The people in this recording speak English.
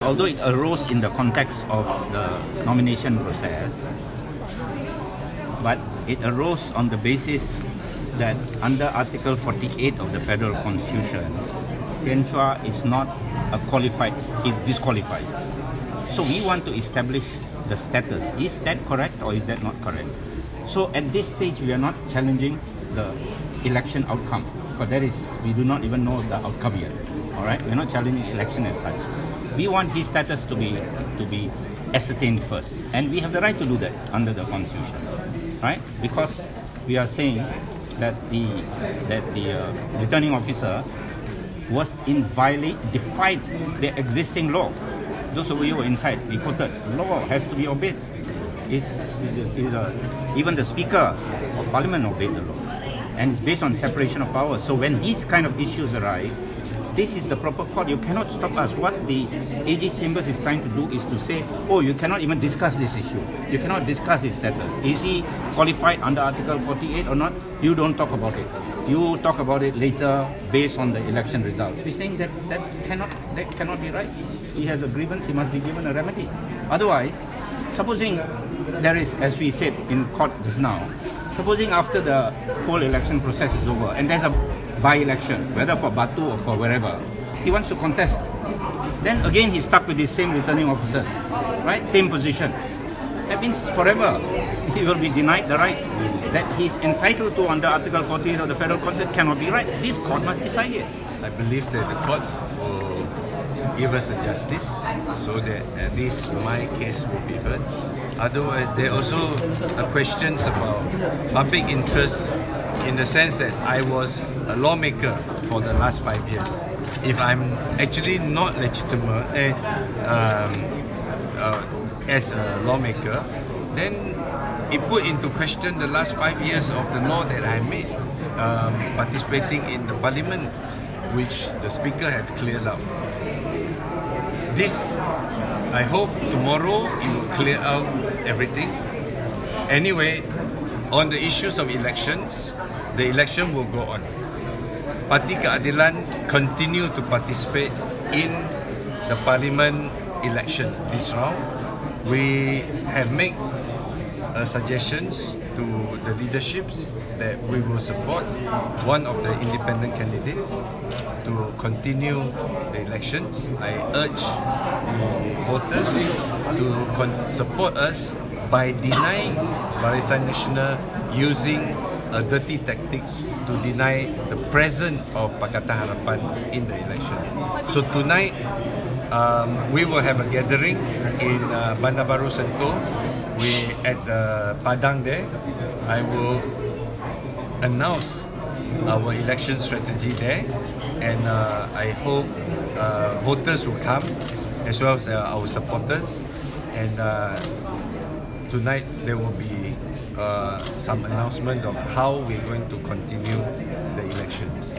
although it arose in the context of the nomination process, but it arose on the basis that under Article 48 of the Federal Constitution, Tian Chua is not a qualified, is disqualified. So we want to establish the status. Is that correct or is that not correct? So at this stage, we are not challenging the election outcome, because that is, we do not even know the outcome yet. All right, we're not challenging the election as such. We want his status to be ascertained first, and we have the right to do that under the Constitution, right? Because we are saying that the returning officer was defied the existing law. Those of you who were inside, we quoted, law has to be obeyed. Even the Speaker of Parliament obeyed the law. And it's based on separation of powers. So when these kind of issues arise, this is the proper court. You cannot stop us. What the AG Chambers is trying to do is to say, oh, you cannot even discuss this issue. You cannot discuss his status. Is he qualified under Article 48 or not? You don't talk about it. You talk about it later based on the election results. We're saying that cannot be right. He has a grievance, he must be given a remedy. Otherwise, supposing there is, as we said in court just now, supposing after the whole election process is over and there's a by-election, whether for Batu or for wherever, he wants to contest, then again he's stuck with the same returning officer, right? Same position. That means forever he will be denied the right that he's entitled to under Article 48 of the Federal Constitution. Cannot be right. This court must decide it. I believe that the courts will give us a justice so that at least my case will be heard. Otherwise, there are also questions about public interest, in the sense that I was a lawmaker for the last 5 years. If I'm actually not legitimate as a lawmaker, then it put into question the last 5 years of the law that I made, participating in the parliament, which the speaker has cleared out. This, I hope tomorrow it will clear out everything. Anyway, on the issues of elections, the election will go on. Parti Keadilan continue to participate in the parliament election this round. We have made suggestions to the leaderships that we will support one of the independent candidates to continue the elections. I urge the voters to support us by denying Barisan Nasional using dirty tactics to deny the presence of Pakatan Harapan in the election. So tonight, we will have a gathering in Bandar Baru Sentul. We at the Padang there. I will announce our election strategy there, and I hope voters will come as well as our supporters. And tonight there will be some announcement of how we're going to continue the elections.